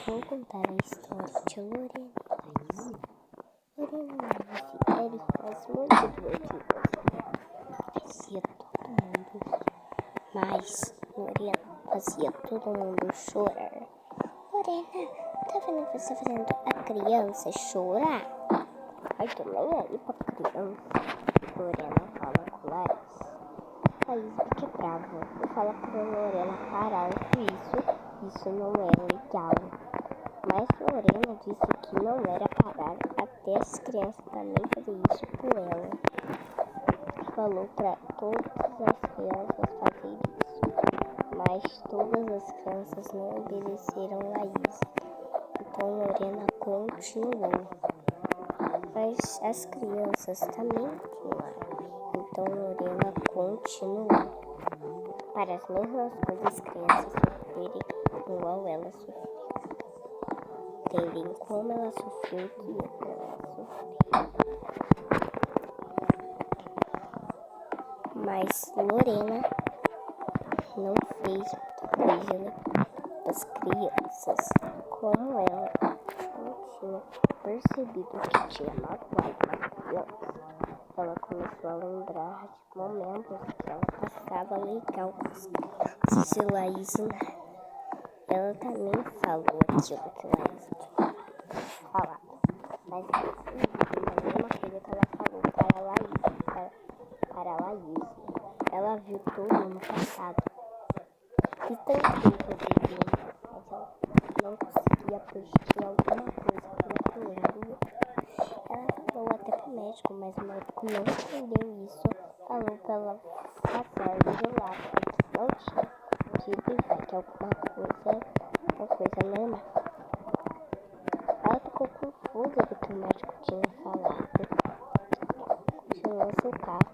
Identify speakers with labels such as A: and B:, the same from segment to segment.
A: Vou contar a história de Lorena e Laís. Lorena e Laís eram as muito divertidas. Fazia todo mundo, mas Lorena fazia todo mundo chorar. Lorena, tá vendo você fazendo a criança chorar? Ai, tô nem aí pra criança. Lorena fala com Laís. Laís fica brava e fala pra Lorena parar com isso. Isso não é legal. Mas Lorena disse que não era parar até as crianças também fazer isso por ela. Falou para todas as crianças fazer isso, mas todas as crianças não obedeceram Laís. Então Lorena continuou. Mas as crianças também continuaram. Então Lorena continuou. Para as mesmas coisas as crianças sofrerem igual ela sofreu. Entendem como ela sofreu que ela sofreu. Mas Lorena não fez muita coisa para as crianças. Como ela não tinha percebido que tinha magoado uma criança, ela começou a lembrar de momentos que ela passava legal com as crianças e Laís nada. Ela também falou aquilo que Laís tinha falado, mas a mesma coisa que ela falou para Laís. Ela viu tudo no passado e tentou fazer bem, mas ela não conseguia porque tinha alguma coisa que não lembro. Ela falou até pro médico, mas o médico não entendeu isso. Falou pra ela passar de lá, porque não tinha sentido e vai que alguma coisa normal. Ela ficou confusa do que o médico tinha falado. Continuou seu carro.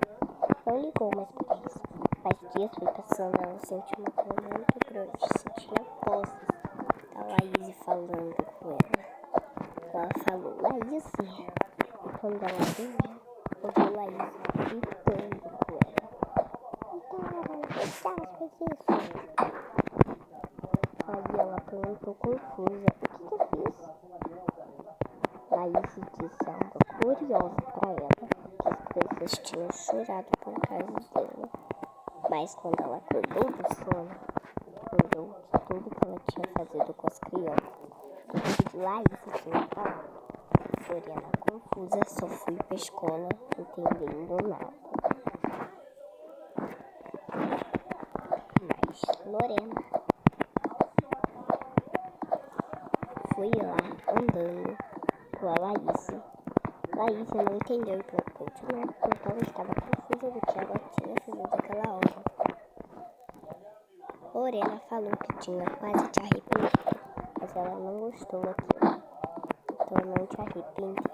A: Não ligou mais pra isso. Mas dias foi passando, ela sentiu uma dor muito grande. Sentia vozes da Laís falando com ela. Ela falou, Laís. E quando ela viu, ouviu Laís gritando com ela. Então, fez isso. Aí ela perguntou confusa, o que eu fiz? Laís disse algo curioso pra ela, que as crianças tinham chorado por causa dela. Mas quando ela acordou do sono, lembrou de tudo que ela tinha feito com as crianças. Tudo que Laís tinha falado. Lorena confusa, só fui pra escola, entendendo nada. Mas Lorena foi lá andando com a Laís. Laís não entendeu por continuar, porque ela estava confusa do que ela tinha feito naquela hora. Lorena falou que tinha quase te arrependido, mas ela não gostou daquilo. Então não te arrependeu.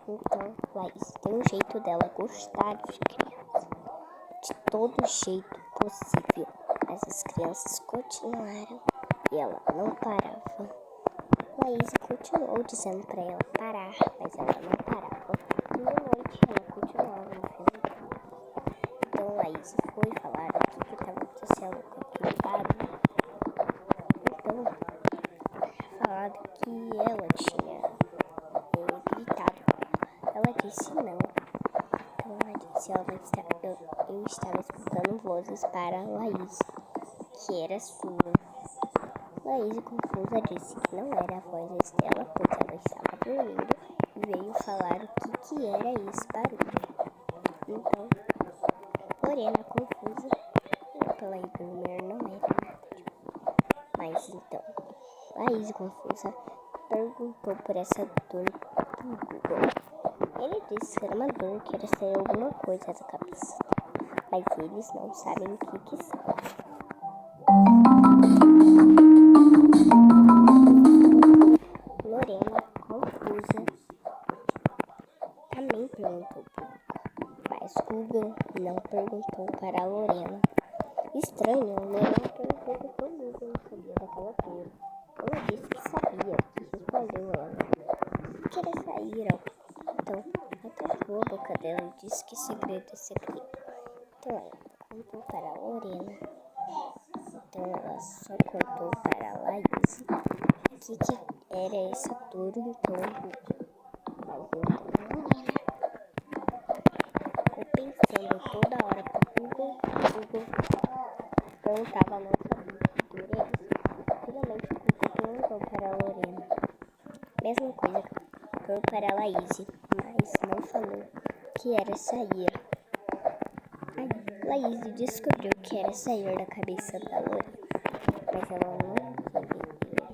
A: Então Laís tem um jeito dela gostar de crianças, de todo jeito possível. Mas as crianças continuaram e ela não parava. Laís continuou dizendo pra ela parar, mas ela não parava. E à noite ela continuava no filme. Então Laís foi falar o que estava acontecendo com aquele barulho. Então, falado que ela tinha gritado. Ela disse não. Então ela disse, eu estava escutando vozes para Laís, que era sua. Laís, confusa, disse que não era a voz dela, pois ela estava dormindo e veio falar o que era esse barulho. Então, Lorena, confusa, pela ir dormir não era nada. Mas então, Laís, confusa, perguntou por essa dor do Google. Ele disse que era uma dor que era sair alguma coisa da cabeça, mas eles não sabem o que são. Lorena, confusa, também perguntou para Google, mas Google não perguntou para a Lorena. Estranho, Lorena perguntou para o Google, não sabia daquela dor. Ela disse que sabia, que respondeu ela. Que era sair, ó. Então, ela tapou a boca dela e disse que segredo é segredo. Então ela contou para a Lorena. Então ela só contou para a Laís. que era essa dor, então. Ficou pensando toda hora pro Google perguntava, não sabia que dor é isso. Finalmente o Google perguntou para a Lorena. Mesma coisa perguntou para a Laís, mas não falou que era sair. Aí, Laís descobriu que era sair da cabeça da Lorena, mas ela não queria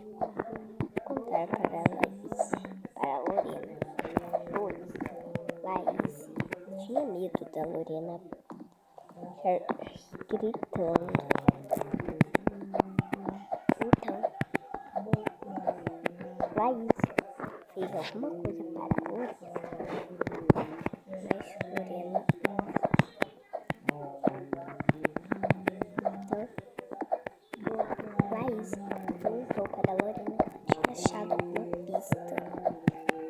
A: contar para a Lorena, pois Laís tinha medo da Lorena gritando. Então, Laís fez alguma coisa para a Lorena, mas Lorena. Então, Laís perguntou para a Lorena que tinha achado uma pista.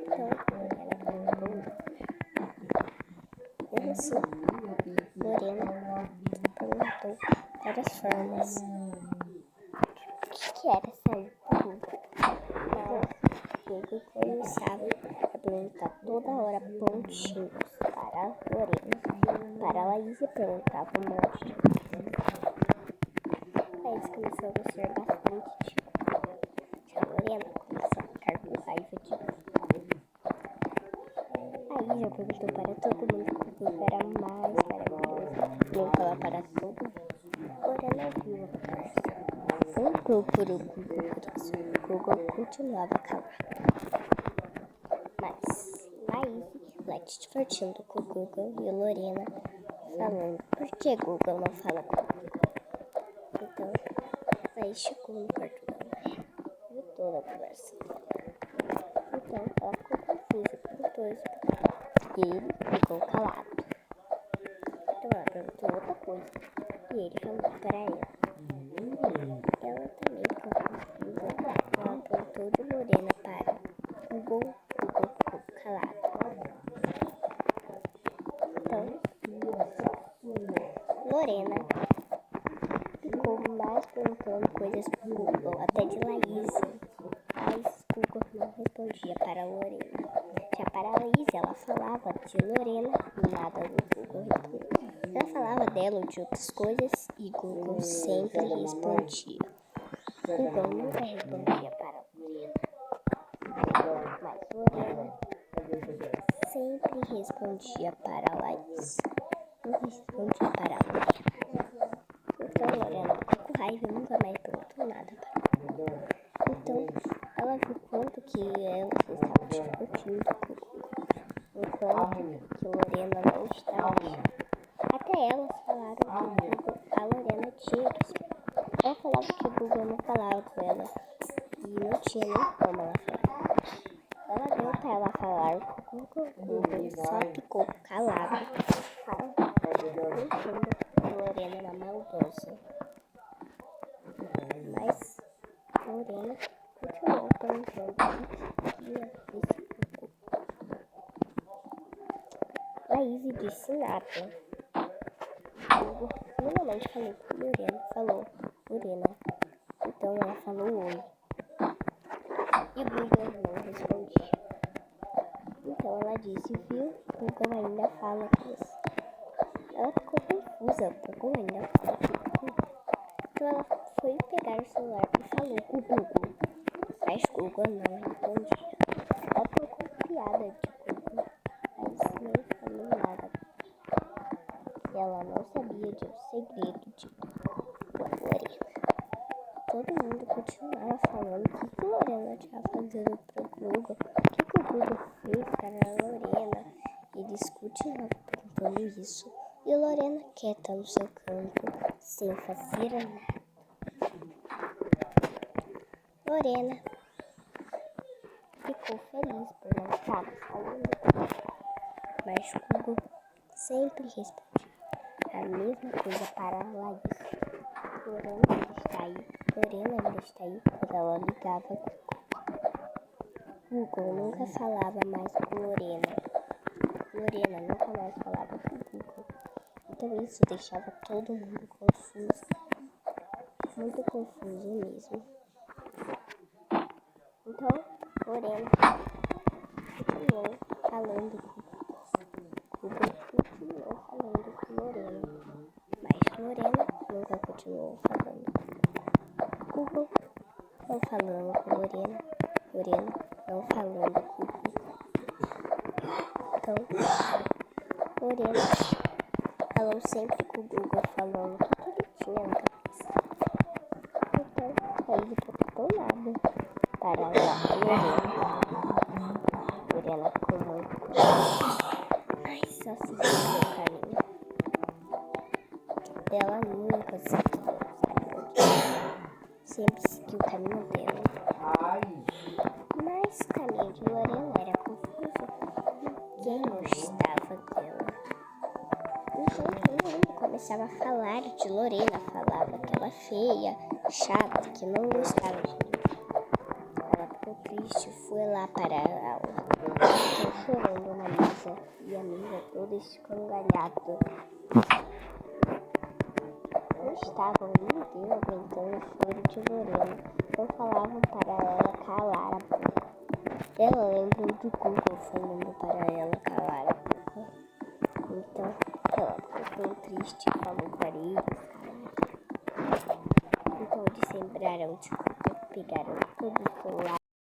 A: Então, Lorena perguntou. Mesmo assim, Lorena perguntou várias formas. O que era sair do Google? Google começava a perguntar toda hora pontinhos para a Lorena. Para a Laís perguntava um monte de coisa. Laís começou a gostar bastante de Google. A Lorena começou a ficar com raiva de Google. Aí já perguntou para todo mundo que o Google era mais maravilhoso. Nem falar para todo mundo. Lorena viu a conversa. Perguntou para o Google por isso. O Google continuava calado. Mas Laís lá te divertindo com o Google e Lorena falando. Por que Google não fala comigo? Então, Laís chegou no quarto dela. Viu toda a conversa. Então, ela ficou confusa por dois. E ele ficou calado. Então ela perguntou outra coisa. E ele falou para ela. Ela também ficou confusa. Ela perguntou de Lorena para Google ficou calado. Então, Lorena ficou mais perguntando coisas pro Google, até de Laís. Mas Google não respondia para Lorena. Já para a Laís, ela falava de Lorena e nada do Google respondia. Ela falava dela ou de outras coisas e Google sempre respondia. Google nunca respondia para Lorena. Mas Lorena sempre respondia para a Laís. Nunca respondia para a Lorena. Então Lorena ficou com raiva e nunca mais perguntou nada para Google. Então ela viu quanto que ela estava discutindo com o Google. Enquanto que Lorena não estava. Até elas falaram que o Google, a Lorena tinha que explicar. Ela falava que o Google não falava com ela e não tinha nem como ela falar. Ela deu para ela falar com o Google só ficou calado. Deixando Lorena na maldosa. Mas Lorena continuou perguntando o que ia esse Google. Laís disse nada. Google finalmente falou com Lorena. Então ela falou oi. E Google não respondia. Então ela disse, viu? Google ainda fala com você. Ela ficou confusa. Google ainda fala com você. Então ela foi pegar o celular e falou com o Google. Mas Google não respondia. Ela ficou confiada de Google. Mas nem falou nada. Ela não sabia de um segredo de Lorena. Todo mundo continuava falando o que Lorena estava fazendo para o Google. O que o Google fez para a Lorena. Eles continuavam perguntando isso. E Lorena quieta no seu canto, sem fazer nada. Lorena ficou feliz por não estar falando com ela. Mas Google sempre respondia a mesma coisa para a Laís. Lorena ainda está aí quando ela ligava com Google nunca falava mais com Lorena. Lorena nunca mais falava com Google. Então isso deixava todo mundo confuso. Muito confuso mesmo. continuou falando. Google não falando com Lorena. Lorena não falando com Google. Então, Lorena falou sempre com o Google, falando tudo que tinha na cabeça. Então, ele perguntou nada para a Lorena. Lorena ficou muito mas só seguiu seu caminho. Ela nunca sempre seguiu o caminho dela. Mas o caminho de Lorena era confuso. Ninguém gostava dela. Então todo mundo começava a falar de Lorena. Falava que ela feia, chata, que não gostava de mim. Ela ficou triste, foi lá para a aula. Ficou chorando na mesa e a mesa toda escangalhada. Não estavam ninguém aguentando o choro de Lorena. Não falavam para ela calar a boca. Ela lembrou de Google falando para ela calar a boca. Então ela ficou tão triste e falou para eles calar. Então eles lembraram de Google, pegaram todo o celular